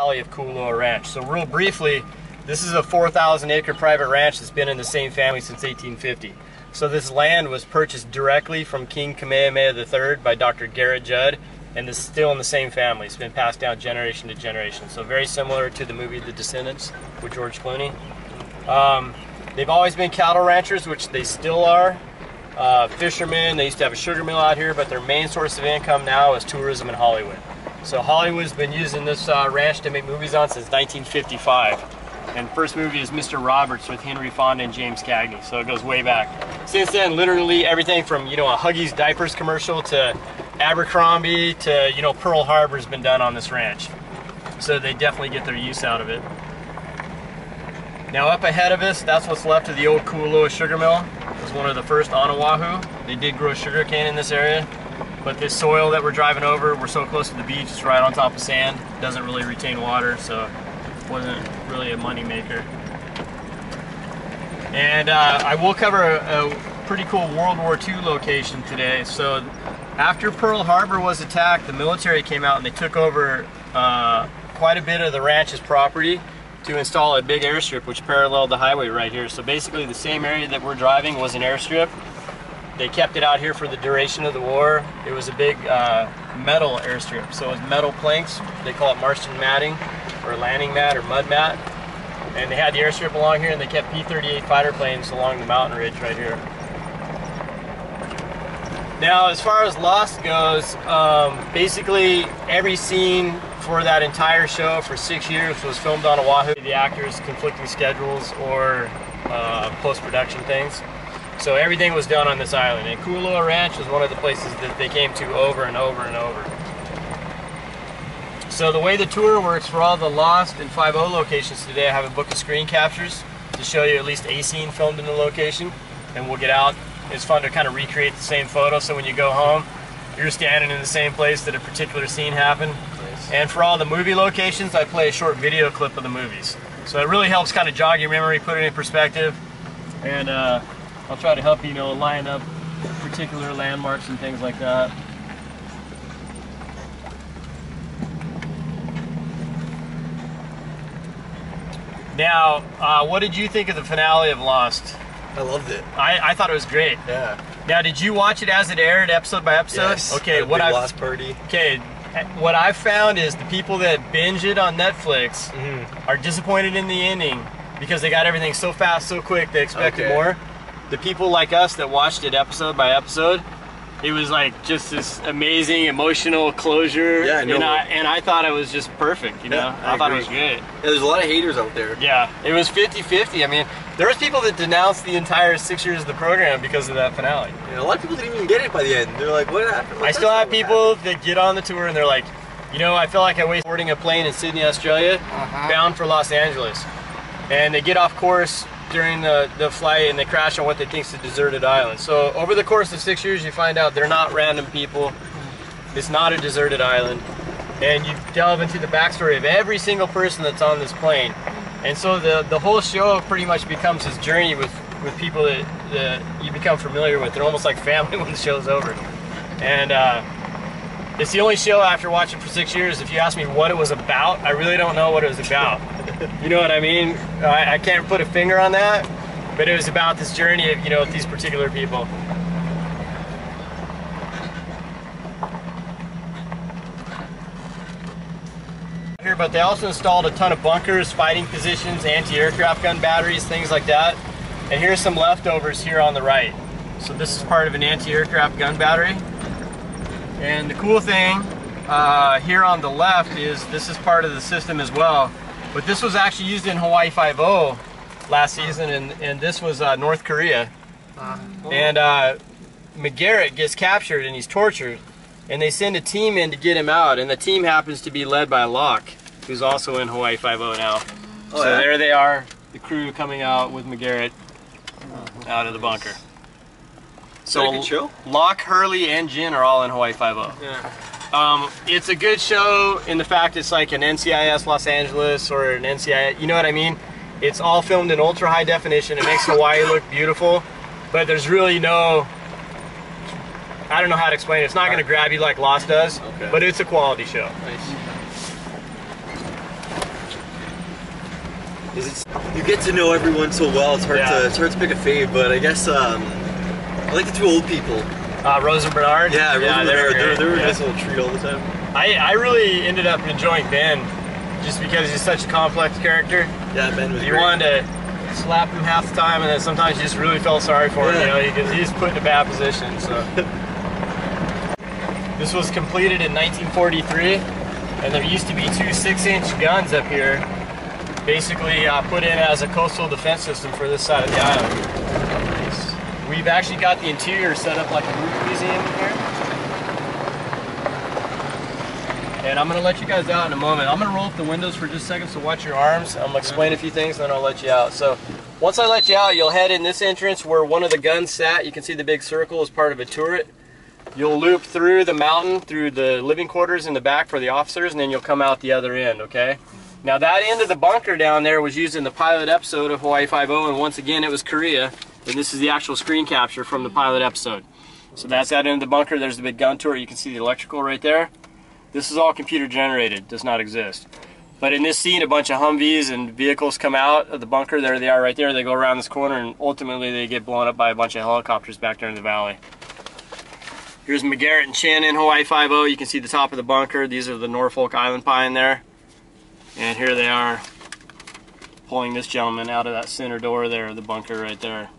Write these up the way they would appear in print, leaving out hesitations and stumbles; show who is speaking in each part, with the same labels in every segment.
Speaker 1: Valley of Kualoa Ranch. So real briefly, this is a 4,000 acre private ranch that's been in the same family since 1850. So this land was purchased directly from King Kamehameha III by Dr. Garrett Judd, and is still in the same family. It's been passed down generation to generation. So very similar to the movie The Descendants with George Clooney. They've always been cattle ranchers, which they still are. Fishermen, they used to have a sugar mill out here, but their main source of income now is tourism in Hollywood. So Hollywood's been using this ranch to make movies on since 1955. And the first movie is Mr. Roberts with Henry Fonda and James Cagney, so it goes way back. Since then, literally everything from, you know, a Huggies diapers commercial to Abercrombie to, you know, Pearl Harbor's been done on this ranch. So they definitely get their use out of it. Now up ahead of us, that's what's left of the old Kualoa sugar mill. It was one of the first on Oahu. They did grow sugarcane in this area, but this soil that we're driving over, we're so close to the beach, it's right on top of sand. It doesn't really retain water, so it wasn't really a money maker. And I will cover a pretty cool World War II location today. So after Pearl Harbor was attacked, the military came out and they took over quite a bit of the ranch's property to install a big airstrip which paralleled the highway right here. So basically the same area that we're driving was an airstrip. They kept it out here for the duration of the war. It was a big metal airstrip. So it was metal planks. They call it Marston matting or landing mat or mud mat. And they had the airstrip along here and they kept P-38 fighter planes along the mountain ridge right here. Now as far as Lost goes, basically every scene for that entire show for 6 years was filmed on Oahu. The actors' conflicting schedules or post-production things. So everything was done on this island. And Kualoa Ranch was one of the places that they came to over and over and over. So the way the tour works for all the Lost and 5.0 locations today, I have a book of screen captures to show you at least a scene filmed in the location, and we'll get out. It's fun to kind of recreate the same photo, so when you go home, you're standing in the same place that a particular scene happened. Nice. And for all the movie locations, I play a short video clip of the movies. So it really helps kind of jog your memory, put it in perspective, and I'll try to help you, line up particular landmarks and things like that. Now, what did you think of the finale of Lost?
Speaker 2: I loved it.
Speaker 1: I thought it was great.
Speaker 2: Yeah.
Speaker 1: Now, did you watch it as it aired, episode by episode?
Speaker 2: Yes.
Speaker 1: Okay.
Speaker 2: What I Lost party.
Speaker 1: Okay. What I've found is the people that binge it on Netflix are disappointed in the ending because they got everything so fast, so quick. They expected more. The people like us that watched it episode by episode, it was like just this amazing emotional closure. Yeah, and I thought it was just perfect, you know? I thought it was great.
Speaker 2: Yeah, there's a lot of haters out there.
Speaker 1: Yeah, it was 50-50. I mean, there was people that denounced the entire 6 years of the program because of that finale.
Speaker 2: Yeah, a lot of people didn't even get it by the end. They're like, what happened?
Speaker 1: I still have people that get on the tour and they're like, I feel like I wasted boarding a plane in Sydney, Australia, bound for Los Angeles. And they get off course during the flight and they crash on what they think is a deserted island. So over the course of 6 years you find out they're not random people. It's not a deserted island. And you delve into the backstory of every single person that's on this plane. And so the whole show pretty much becomes this journey with people that you become familiar with. They're almost like family when the show's over. And it's the only show after watching for 6 years, if you ask me what it was about, I really don't know what it was about. You know what I mean? I can't put a finger on that, but it was about this journey of, with these particular people. Here, but they also installed a ton of bunkers, fighting positions, anti-aircraft gun batteries, things like that. And here's some leftovers here on the right. So this is part of an anti-aircraft gun battery. And the cool thing here on the left is this is part of the system as well. But this was actually used in Hawaii 5.0 last season, and this was North Korea. And McGarrett gets captured and he's tortured, and they send a team in to get him out, and the team happens to be led by Locke, who's also in Hawaii 5.0 now. So there they are, the crew coming out with McGarrett out of the bunker. So
Speaker 2: good show?
Speaker 1: Locke, Hurley, and Jin are all in Hawaii 5.0.
Speaker 2: Yeah.
Speaker 1: It's a good show in the fact it's like an NCIS Los Angeles or an NCIS, you know what I mean? It's all filmed in ultra high definition. It makes Hawaii look beautiful, but there's really no, I don't know how to explain it. It's not going to grab you like Lost does, but it's a quality show.
Speaker 2: Nice. Is you get to know everyone so well. It's hard to pick a fave, but I guess I like the two old people.
Speaker 1: Rose and Bernard.
Speaker 2: Yeah, Rose and Bernard. They were a nice little treat all the time.
Speaker 1: I really ended up enjoying Ben, just because he's such a complex character.
Speaker 2: Yeah, Ben was.
Speaker 1: You wanted to slap him half the time, and then sometimes you just really felt sorry for him, you know, because he's put in a bad position. So this was completed in 1943, and there used to be two 6-inch guns up here, basically put in as a coastal defense system for this side of the island. We've actually got the interior set up like a movie museum here. And I'm going to let you guys out in a moment. I'm going to roll up the windows for just a second, so watch your arms. I'm going to explain a few things, and then I'll let you out. So once I let you out, you'll head in this entrance where one of the guns sat. You can see the big circle as part of a turret. You'll loop through the mountain, through the living quarters in the back for the officers, and then you'll come out the other end, okay? Now that end of the bunker down there was used in the pilot episode of Hawaii Five-0, and once again it was Korea, and this is the actual screen capture from the pilot episode. So that's that end of the bunker. There's the big gun turret. You can see the electrical right there. This is all computer generated, does not exist. But in this scene, a bunch of Humvees and vehicles come out of the bunker. There they are right there. They go around this corner, and ultimately they get blown up by a bunch of helicopters back there in the valley. Here's McGarrett and Chen in Hawaii Five-0. You can see the top of the bunker. These are the Norfolk Island Pine there. And here they are pulling this gentleman out of that center door there, the bunker right there.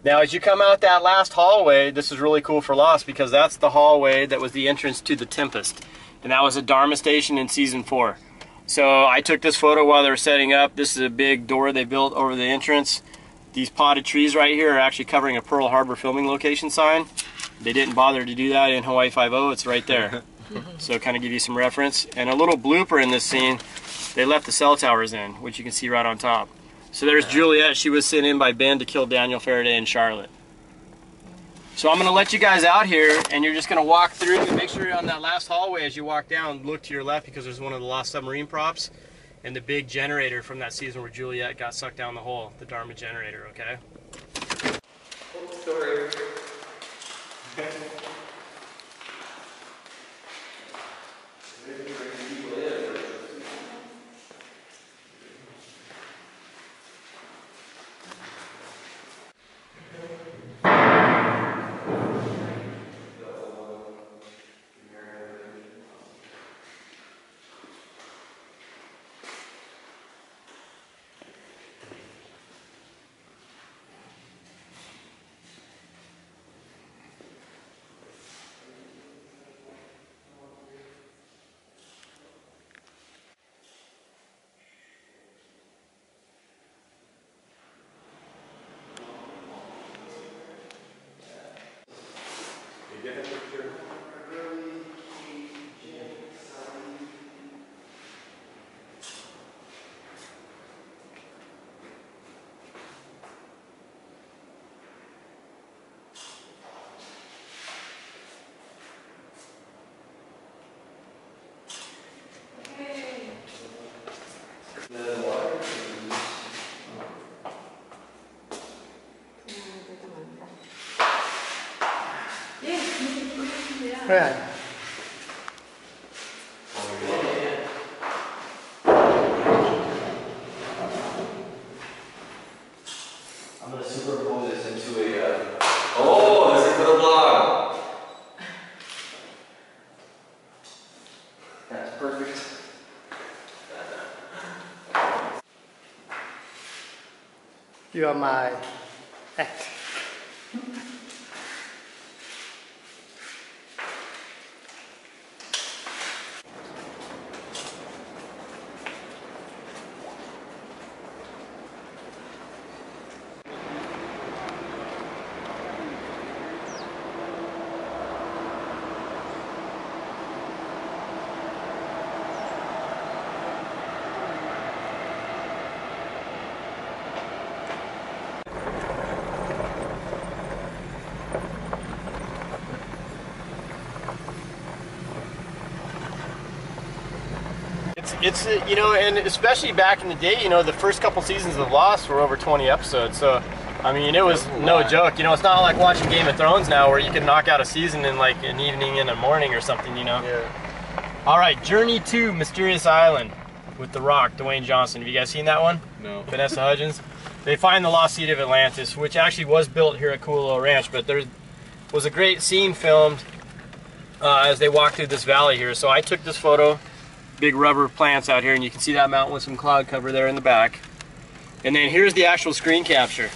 Speaker 1: Now as you come out that last hallway, this is really cool for Lost because that's the hallway that was the entrance to the Tempest. And that was a Dharma station in season 4. So I took this photo while they were setting up. This is a big door they built over the entrance. These potted trees right here are actually covering a Pearl Harbor filming location sign. They didn't bother to do that in Hawaii Five-0, it's right there. So kind of give you some reference. And a little blooper in this scene, they left the cell towers in, which you can see right on top. So there's Juliet. She was sent in by Ben to kill Daniel Faraday and Charlotte. So I'm going to let you guys out here, and you're just going to walk through and make sure you're on that last hallway as you walk down. Look to your left because there's one of the lost submarine props and the big generator from that season where Juliet got sucked down the hole, the Dharma generator, okay? Story.
Speaker 3: Right.
Speaker 2: I'm going to superpose this into a... oh, this is for the blog! That's perfect.
Speaker 3: You are my act.
Speaker 1: It's you know, and especially back in the day, you know, the first couple seasons of Lost were over 20 episodes, so I mean, it was no joke. You know, it's not like watching Game of Thrones now where you can knock out a season in like an evening and a morning or something, you know.
Speaker 2: Yeah.
Speaker 1: All right, Journey to Mysterious Island. with The Rock, Dwayne Johnson. Have you guys seen that one?
Speaker 2: No.
Speaker 1: Vanessa Hudgens. They find the lost city of Atlantis, which actually was built here at Kualoa Ranch, but there was a great scene filmed as they walk through this valley here. So I took this photo, big rubber plants out here, and you can see that mountain with some cloud cover there in the back. And then here's the actual screen capture.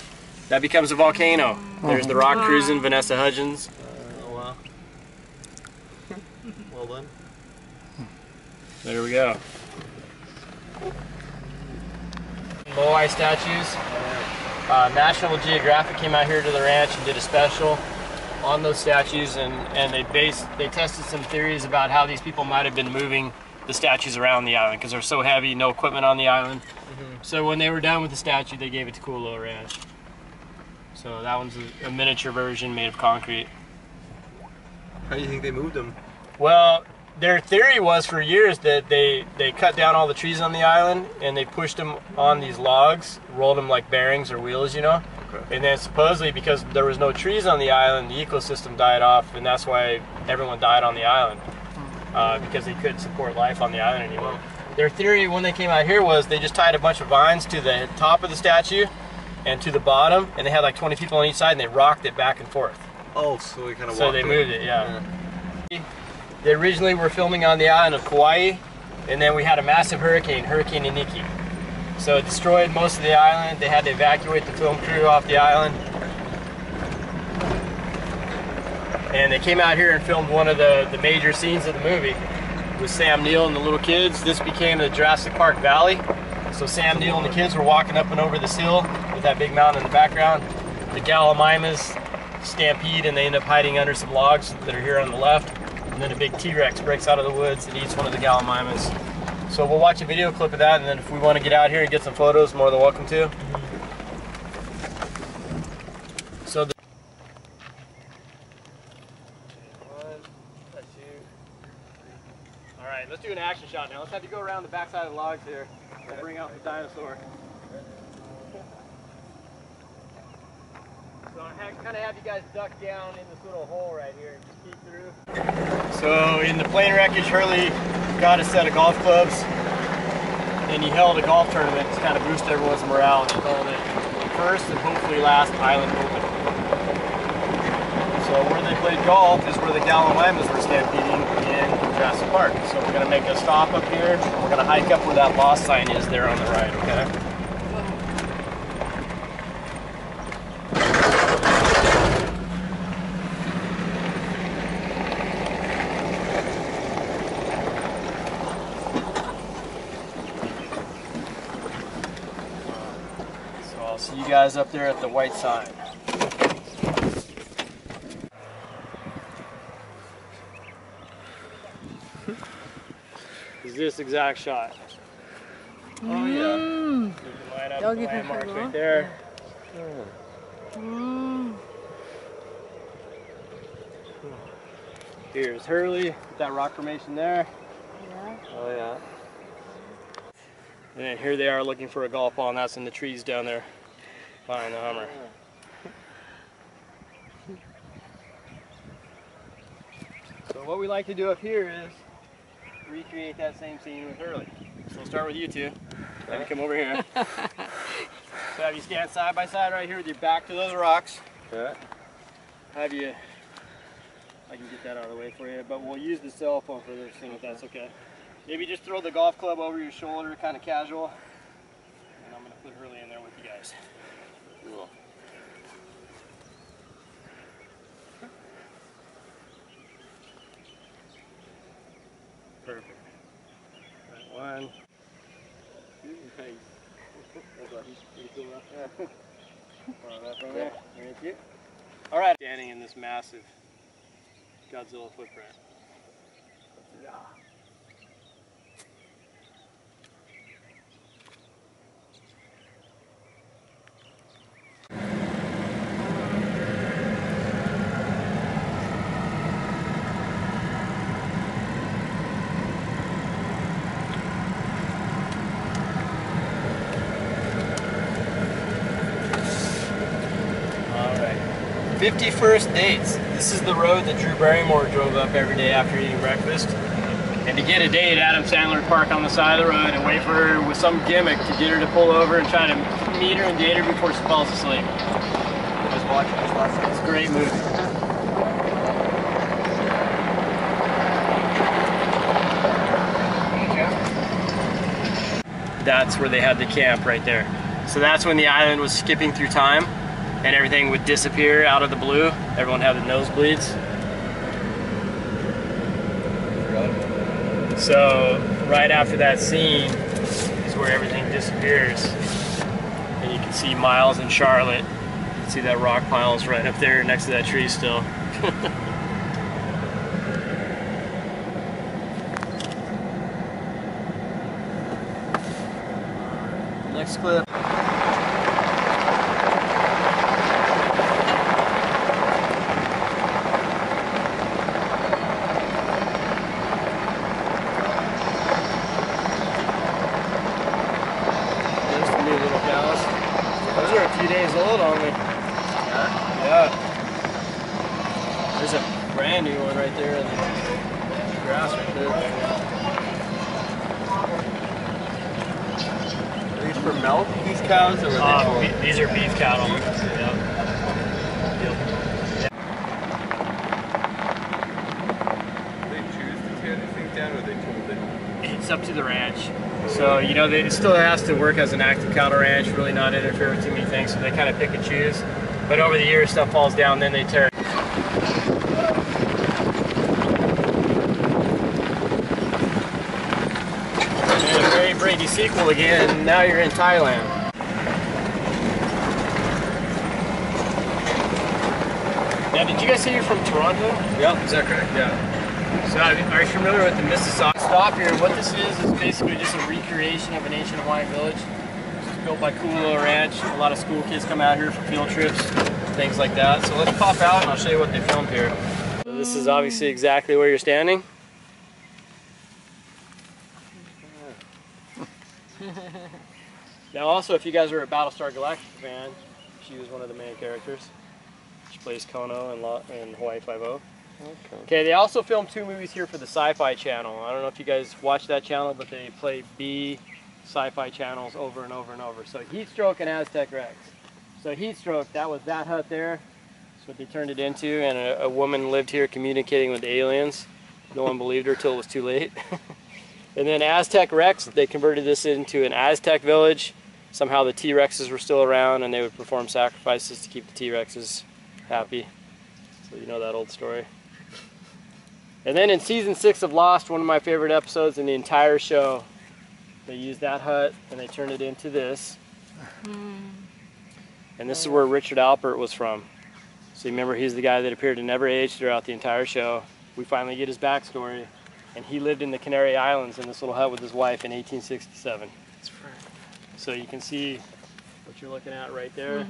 Speaker 1: That becomes a volcano. There's The Rock cruising, Vanessa Hudgens.
Speaker 2: Oh wow. Well done.
Speaker 1: There we go. WWII statues. National Geographic came out here to the ranch and did a special on those statues, and they tested some theories about how these people might have been moving the statues around the island because they're so heavy, no equipment on the island. So when they were done with the statue, they gave it to Kualoa Ranch. So that one's a miniature version made of concrete.
Speaker 2: How do you think they moved them?
Speaker 1: Well, their theory was for years that they cut down all the trees on the island and they pushed them on these logs, rolled them like bearings or wheels, you know? Okay. And then supposedly because there was no trees on the island, the ecosystem died off, and that's why everyone died on the island. Because they couldn't support life on the island anymore. Their theory when they came out here was they just tied a bunch of vines to the top of the statue and to the bottom, and they had like 20 people on each side and they rocked it back and forth.
Speaker 2: Oh, so they kind of
Speaker 1: So they moved it, yeah. They originally were filming on the island of Kauai, and then we had a massive hurricane, Hurricane Iniki. So it destroyed most of the island. They had to evacuate the film crew off the island. And they came out here and filmed one of the major scenes of the movie with Sam Neill and the little kids. This became the Jurassic Park Valley. So Sam Neill and the kids were walking up and over this hill with that big mountain in the background. The Gallimimus stampede and they end up hiding under some logs that are here on the left. And then a big T-Rex breaks out of the woods and eats one of the Gallimimus. So we'll watch a video clip of that, and then if we want to get out here and get some photos, more than welcome to. So the Alright, let's do an action shot now. Let's have you go around the backside of the logs here and bring out the dinosaur. So I kind of have you guys duck down in this little hole right here and just peek through. So in the plane wreckage, Hurley got a set of golf clubs and he held a golf tournament to kind of boost everyone's morale, and he called it first and hopefully last Island Open. So where they played golf is where the Gallimimus were stampeding in Jurassic Park. So we're going to make a stop up here. We're going to hike up where that lost sign is there on the right, okay? See you guys up there at the white sign. Is this exact shot?
Speaker 2: Oh yeah.
Speaker 1: You can line up the landmarks right there. Here's Hurley, that rock formation there.
Speaker 3: Yeah.
Speaker 2: Oh yeah.
Speaker 1: And then here they are looking for a golf ball, and that's in the trees down there behind the Hummer. So what we like to do up here is recreate that same scene with Hurley. So we'll start with you two. Have you come over here. So have you stand side by side right here with your back to those rocks.
Speaker 2: Okay.
Speaker 1: Have you, I can get that out of the way for you, but we'll use the cell phone for this thing if that's okay. Maybe just throw the golf club over your shoulder, kind of casual. And I'm going to put Hurley in there with you guys.
Speaker 2: Cool.
Speaker 1: Perfect. Right, one. Nice. Thank you. All right. Standing in this massive Godzilla footprint. Yeah. All right. 51st dates. This is the road that Drew Barrymore drove up every day after eating breakfast. And to get a date, Adam Sandler would park on the side of the road and wait for her with some gimmick to get her to pull over and try to meet her and date her before she falls asleep.
Speaker 2: Just watching this last night.
Speaker 1: It's a great movie. That's where they had the camp right there. So that's when the island was skipping through time and everything would disappear out of the blue. Everyone had the nosebleeds. So right after that scene is where everything disappears. And you can see Miles and Charlotte. You can see that rock pile is right up there next to that tree still. Next clip. There's the new little cows. Those are a few days old only. Yeah. There's a brand new one right there in the grass right there.
Speaker 2: For milk, these cows, or are they
Speaker 1: these are beef cattle. Yep.
Speaker 2: Do they choose to tear these things down, or are they told they?
Speaker 1: It's up to the ranch. So, you know, it still has to work as an active cattle ranch, really not interfere with too many things, so they kind of pick and choose. But over the years, stuff falls down, then they tear it. And a very Brady sequel again, now you're in Thailand. Now, did you guys say you're from Toronto?
Speaker 2: Yeah, is that correct?
Speaker 1: Yeah. So, are you familiar with the Mississauga? Stop here. What this is basically just a recreation of an ancient Hawaiian village. It's built by Kualoa Ranch. A lot of school kids come out here for field trips, things like that. So let's pop out and I'll show you what they filmed here. So this is obviously exactly where you're standing. Now also, if you guys are a Battlestar Galactica fan, she was one of the main characters. She plays Kono in Hawaii Five-0. Okay, they also filmed 2 movies here for the Sci-Fi Channel. I don't know if you guys watch that channel, but they play B Sci-Fi channels over and over and over. So Heatstroke and Aztec Rex. So Heatstroke, that was that hut there. That's what they turned it into, and a woman lived here communicating with aliens. No one believed her till it was too late. And then Aztec Rex, they converted this into an Aztec village. Somehow the T-Rexes were still around and they would perform sacrifices to keep the T-Rexes happy. So you know that old story. And then in season 6 of Lost, one of my favorite episodes in the entire show, they used that hut and they turned it into this. And this is where Richard Alpert was from. So you remember he's the guy that appeared to never age throughout the entire show. We finally get his backstory. And he lived in the Canary Islands in this little hut with his wife in 1867. So you can see what you're looking at right there.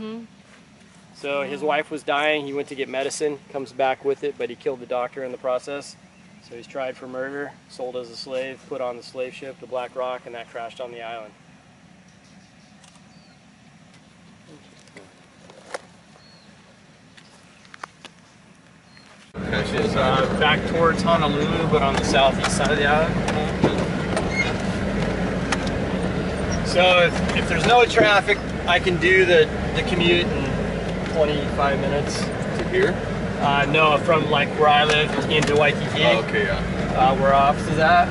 Speaker 1: So his wife was dying, he went to get medicine, comes back with it, but he killed the doctor in the process. So he's tried for murder, sold as a slave, put on the slave ship, the Black Rock, and that crashed on the island. Which is back towards Honolulu, but on the southeast side of the island. So if there's no traffic, I can do the commute in 25 minutes.
Speaker 2: To here?
Speaker 1: No, from like where I live into Waikiki.
Speaker 2: Oh, okay, yeah.
Speaker 1: Where our office is at.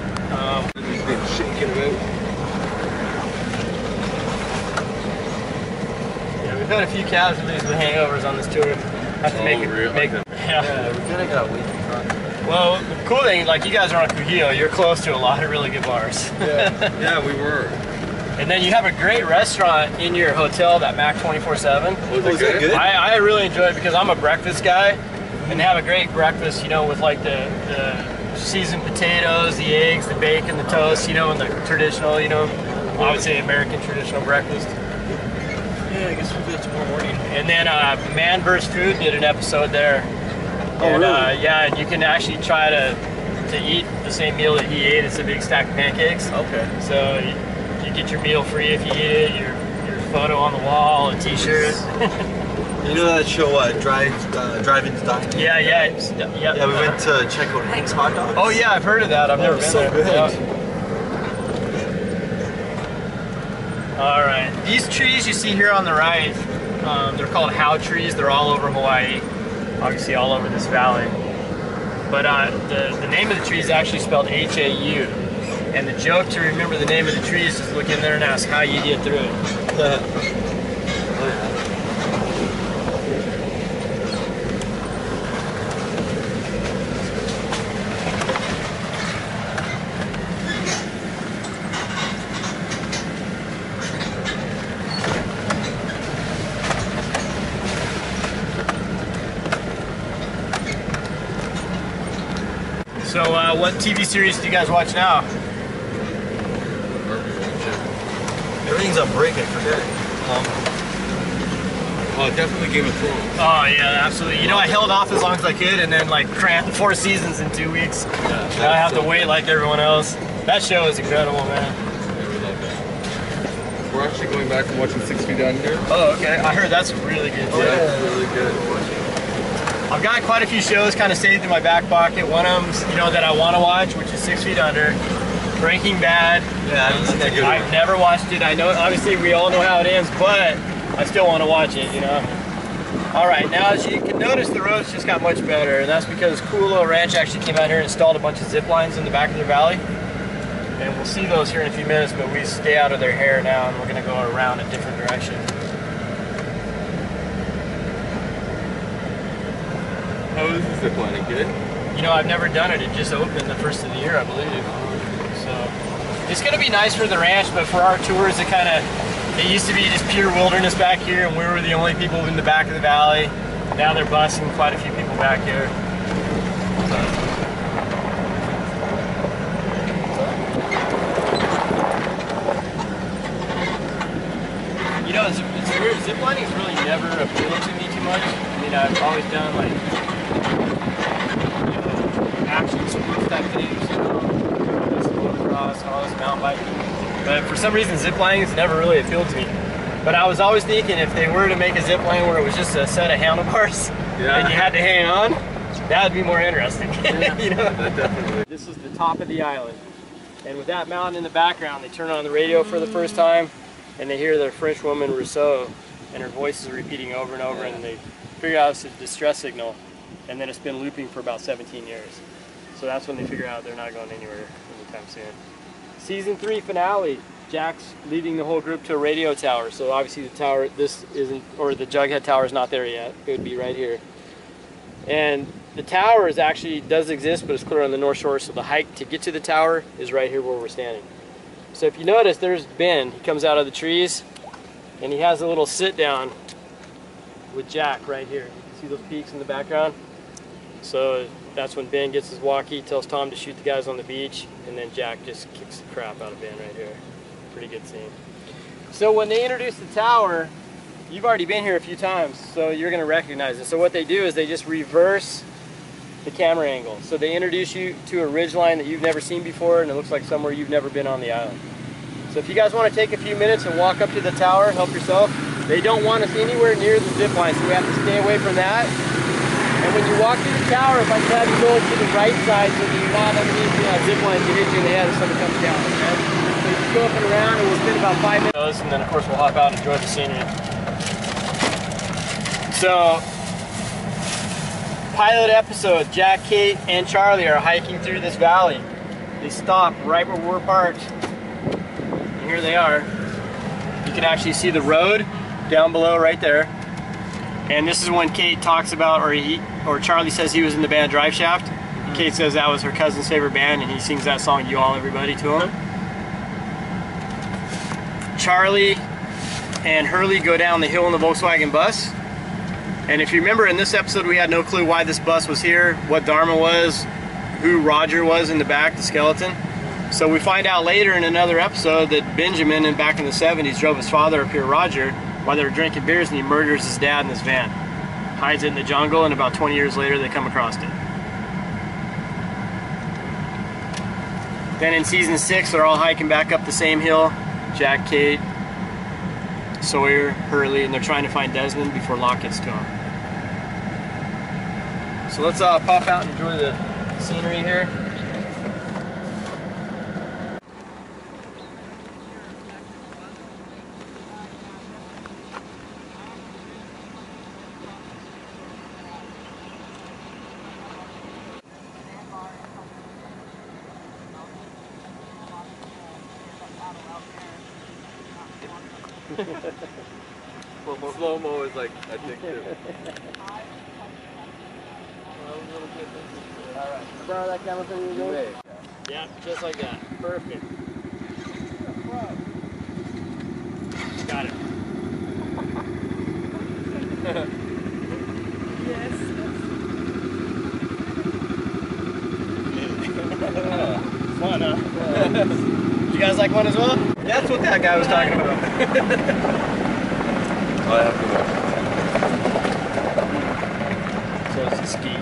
Speaker 2: These been shaking about.
Speaker 1: Yeah, we've had a few casualties with hangovers on this tour. Have to make them.
Speaker 2: Yeah, we kind of got weak.
Speaker 1: Well, the cool thing, like you guys are on Kuhio, you're close to a lot of really good bars.
Speaker 2: Yeah, we were.
Speaker 1: And then you have a great restaurant in your hotel, that Mac 24/7.
Speaker 2: Was it good?
Speaker 1: I really enjoy it because I'm a breakfast guy, and they have a great breakfast, you know, with like the seasoned potatoes, the eggs, the bacon, the toast, you know, and the traditional, you know, I would say American traditional breakfast.
Speaker 2: Yeah, I guess we'll do it tomorrow morning.
Speaker 1: And then Man vs. Food did an episode there.
Speaker 2: Oh,
Speaker 1: and,
Speaker 2: really?
Speaker 1: yeah, and you can actually try to eat the same meal that he ate. It's a big stack of pancakes.
Speaker 2: Okay.
Speaker 1: So you get your meal free if you eat it, your photo on the wall, a t-shirt.
Speaker 2: You know that show, Drive-In's Dining?
Speaker 1: Yeah.
Speaker 2: Yeah, we went to check out Hank's Hot Dogs.
Speaker 1: Oh yeah, I've heard of that. I've never been
Speaker 2: so
Speaker 1: there.
Speaker 2: Good.
Speaker 1: Yeah. All right, these trees you see here on the right, they're called how trees. They're all over Hawaii, obviously all over this valley. But the name of the tree is actually spelled H-A-U. And the joke to remember the name of the tree is just look in there and ask how you get through it.
Speaker 2: Oh yeah.
Speaker 1: So what TV series do you guys watch now?
Speaker 2: Everything's on break, I forget.
Speaker 4: Well, definitely Game of Thrones.
Speaker 1: Oh yeah, absolutely. You know, I held off as long as I could and then like crammed 4 seasons in 2 weeks.
Speaker 4: Yeah,
Speaker 1: Now I have to wait like everyone else. That show is incredible, man.
Speaker 4: I really love that. We're actually going back and watching 6 Feet Under.
Speaker 1: Oh, okay. I heard that's really good too.
Speaker 2: Yeah, really good.
Speaker 1: I've got quite a few shows kind of saved in my back pocket. One of them's, you know, that I want to watch, which is 6 Feet Under. Breaking Bad.
Speaker 2: Yeah, I haven't seen that good.
Speaker 1: I've never watched it. I know, obviously, we all know how it ends, but I still want to watch it, you know. All right, now as you can notice, the roads just got much better, and that's because Kualoa Ranch actually came out here and installed a bunch of zip lines in the back of their valley. And we'll see those here in a few minutes, but we stay out of their hair now, and we're going to go around a different direction.
Speaker 4: How is the zip lining? Good?
Speaker 1: You know, I've never done it. It just opened the first of the year, I believe. So it's going to be nice for the ranch, but for our tours, it used to be just pure wilderness back here, and we were the only people in the back of the valley. Now they're busing quite a few people back here. You know, it's weird. Zip lining has really never appealed to me too much. I mean, I've always done like, you know, action sports type things, you know, motocross and all this mountain biking. But for some reason, zip lining has never really appealed to me. But I was always thinking if they were to make a zip line where it was just a set of handlebars and you had to hang on, that would be more interesting. You know?
Speaker 4: Definitely.
Speaker 1: This is the top of the island. And with that mountain in the background, they turn on the radio for the first time and they hear the French woman Rousseau, and her voice is repeating over and over, and they figure out it's a distress signal, and then it's been looping for about 17 years. So that's when they figure out they're not going anywhere anytime soon. Season 3 finale. Jack's leading the whole group to a radio tower. So obviously the tower, this isn't, or the Jughead Tower is not there yet. It would be right here. And the tower is actually does exist, but it's clear on the north shore. So the hike to get to the tower is right here where we're standing. So if you notice, there's Ben. He comes out of the trees, and he has a little sit down with Jack right here. You can see those peaks in the background. So that's when Ben gets his walkie, tells Tom to shoot the guys on the beach, and then Jack just kicks the crap out of Ben right here. Pretty good scene. So when they introduce the tower, you've already been here a few times, so you're going to recognize it. So what they do is they just reverse the camera angle. So they introduce you to a ridge line that you've never seen before, and it looks like somewhere you've never been on the island. So if you guys want to take a few minutes and walk up to the tower, help yourself. They don't want us anywhere near the zip line, so we have to stay away from that. And when you walk through the tower, if I can have you go to the right side so that you're not underneath the zip line to hit you in the head if somebody comes down, okay? So you just go up and around, and we'll spend about 5 minutes. And then of course we'll hop out and enjoy the scenery. So, pilot episode, Jack, Kate, and Charlie are hiking through this valley. They stop right where we're parked. And here they are. You can actually see the road down below right there. And this is when Kate talks about, or Charlie says he was in the band Drive Shaft. Kate says that was her cousin's favorite band, and he sings that song, You All Everybody, to him. Charlie and Hurley go down the hill in the Volkswagen bus. And if you remember, in this episode, we had no clue why this bus was here, what Dharma was, who Roger was in the back, the skeleton. So we find out later in another episode that Benjamin, back in the 70s, drove his father up here, Roger, while they were drinking beers, and he murders his dad in this van. Hides it in the jungle, and about 20 years later, they come across it. Then in season 6, they're all hiking back up the same hill. Jack, Kate, Sawyer, Hurley, and they're trying to find Desmond before Locke gets to him. So let's pop out and enjoy the scenery here.
Speaker 2: Slow-mo is like addictive.
Speaker 1: Alright, borrow that camera from you again? Yeah, just like that. Perfect. Got it.
Speaker 5: Yes.
Speaker 1: Fun, huh? Did you guys like one as well? That's what that guy was talking about.
Speaker 2: I have to
Speaker 1: So it's a ski.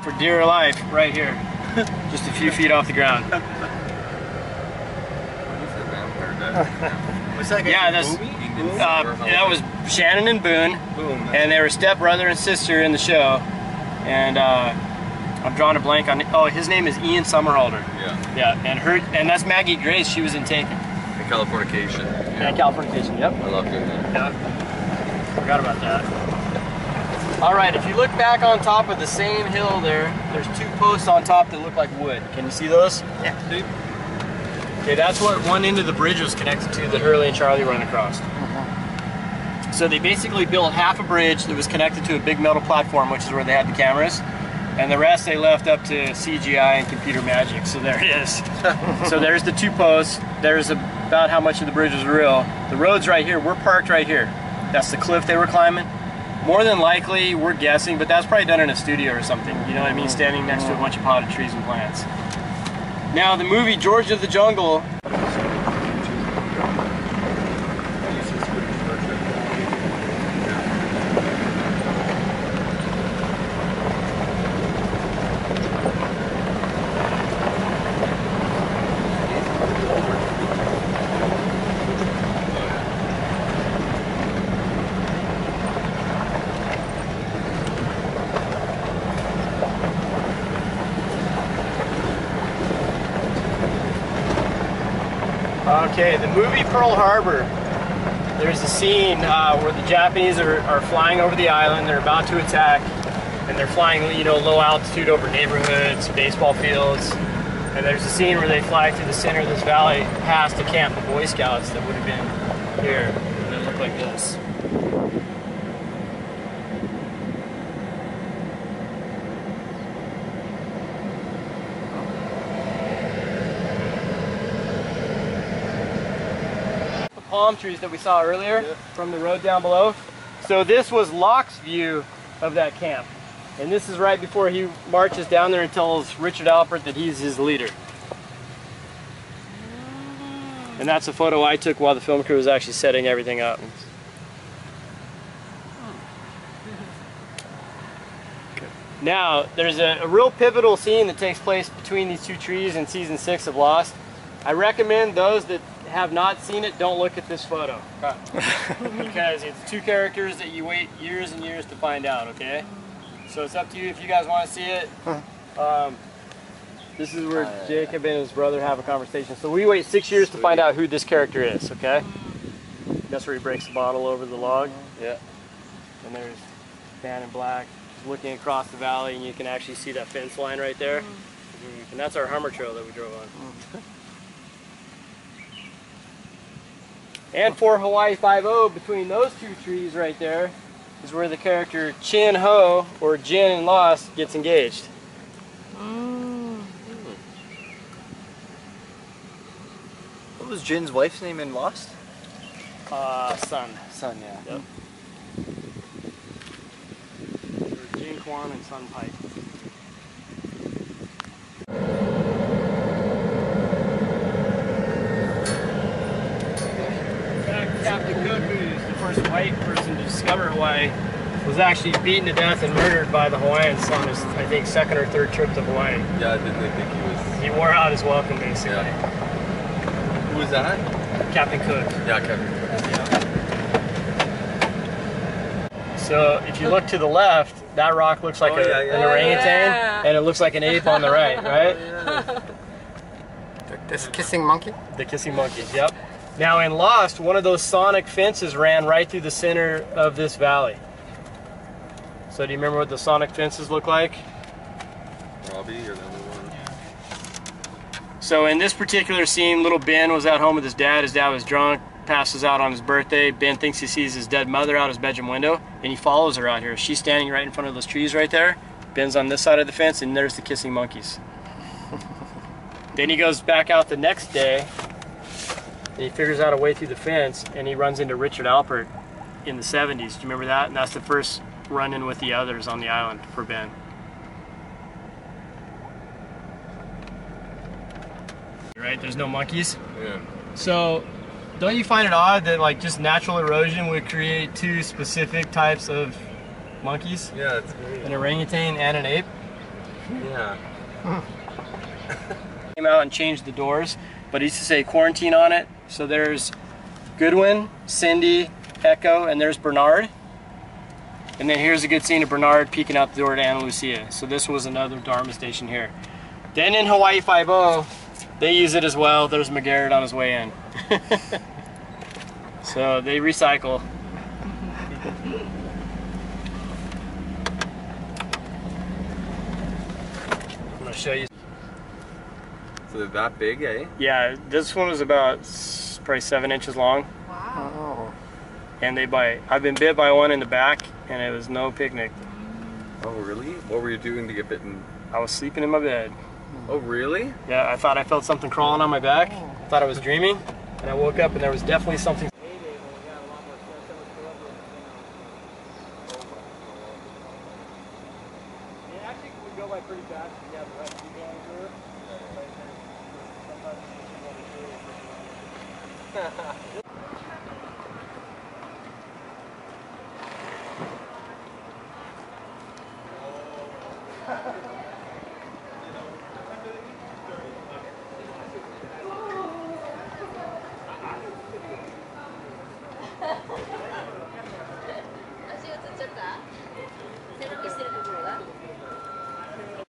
Speaker 1: For dear life, right here. Just a few feet off the ground.
Speaker 2: What's that guy?
Speaker 1: Yeah, that was Shannon and Boone. And they were stepbrother and sister in the show. And I'm drawing a blank on. Oh, his name is Ian Somerhalder.
Speaker 2: Yeah.
Speaker 1: Yeah, and that's Maggie Grace. She was in Taken.
Speaker 2: And Californication.
Speaker 1: Yeah, Californication. Yep.
Speaker 2: I love doing that.
Speaker 1: Yeah. Forgot about that. All right, if you look back on top of the same hill there, there's two posts on top that look like wood. Can you see those?
Speaker 2: Yeah.
Speaker 1: Okay, that's what one end of the bridge was connected to that Hurley and Charlie run across. So they basically built half a bridge that was connected to a big metal platform, which is where they had the cameras, and the rest they left up to CGI and computer magic. So there it is. So there's the two posts. There's about how much of the bridge was real. The road's right here. We're parked right here. That's the cliff they were climbing. More than likely, we're guessing, but that's probably done in a studio or something. You know what I mean? Standing next to a bunch of potted trees and plants. Now, the movie George of the Jungle. Okay, the movie Pearl Harbor, there's a scene where the Japanese are flying over the island, they're about to attack, and they're flying, you know, low altitude over neighborhoods, baseball fields, and there's a scene where they fly through the center of this valley past a camp of Boy Scouts that would have been here, and they look like this. Palm trees that we saw earlier from the road down below. So this was Locke's view of that camp. And this is right before he marches down there and tells Richard Alpert that he's his leader. And that's a photo I took while the film crew was actually setting everything up. Now, there's a real pivotal scene that takes place between these two trees in season 6 of Lost. I recommend those that have not seen it, don't look at this photo. Because it's two characters that you wait years and years to find out, okay? So it's up to you if you guys want to see it. This is where Jacob and his brother have a conversation. So we wait 6 years to find out who this character is, okay? That's where he breaks the bottle over the log.
Speaker 2: Yeah.
Speaker 1: And there's Dan in black looking across the valley, and you can actually see that fence line right there. And that's our Hummer trail that we drove on. And for Hawaii 5-0, between those two trees right there, is where the character Chin Ho, or Jin in Lost, gets engaged.
Speaker 2: What was Jin's wife's name in Lost?
Speaker 1: Sun.
Speaker 2: Sun, yeah.
Speaker 1: Yep. Jin Kwan and Sun Pike. Captain Cook, who's the first white person to discover Hawaii, was actually beaten to death and murdered by the Hawaiians on his, I think, second or third trip to Hawaii.
Speaker 2: Yeah, I didn't think he was.
Speaker 1: He wore out his welcome, basically.
Speaker 2: Yeah. Who was that?
Speaker 1: Captain Cook.
Speaker 2: Yeah, Captain Cook.
Speaker 1: Yeah. So if you look to the left, that rock looks like an orangutan, and it looks like an ape on the right, right?
Speaker 3: This kissing monkey?
Speaker 1: The kissing monkeys, yep. Now in Lost, one of those sonic fences ran right through the center of this valley. So do you remember what the sonic fences look like?
Speaker 2: Robbie or the other one?
Speaker 1: So in this particular scene, little Ben was at home with his dad. His dad was drunk, passes out on his birthday. Ben thinks he sees his dead mother out his bedroom window, and he follows her out here. She's standing right in front of those trees right there. Ben's on this side of the fence, and there's the kissing monkeys. Then he goes back out the next day, and he figures out a way through the fence, and he runs into Richard Alpert in the 70s. Do you remember that? And that's the first run-in with the others on the island for Ben. Right? There's no monkeys.
Speaker 4: Yeah.
Speaker 1: So, don't you find it odd that like just natural erosion would create two specific types of monkeys?
Speaker 2: Yeah, that's great.
Speaker 1: An orangutan and an ape?
Speaker 2: Yeah.
Speaker 1: Came out and changed the doors, but he used to say quarantine on it. So there's Goodwin, Cindy, Echo, and there's Bernard. And then here's a good scene of Bernard peeking out the door to Ana Lucia. So this was another Dharma station here. Then in Hawaii Five-0, they use it as well. There's McGarrett on his way in. So they recycle. I'm gonna show you.
Speaker 2: So they're that big, eh?
Speaker 1: Yeah, this one was about probably 7 inches long.
Speaker 3: Oh.
Speaker 1: And they bite. I've been bit by one in the back, and it was no picnic.
Speaker 2: Oh, really? What were you doing to get bitten?
Speaker 1: I was sleeping in my bed.
Speaker 2: Oh, really?
Speaker 1: Yeah, I thought I felt something crawling on my back. Thought I was dreaming, and I woke up and there was definitely something. It actually would go by pretty fast if you have the right people on the tour.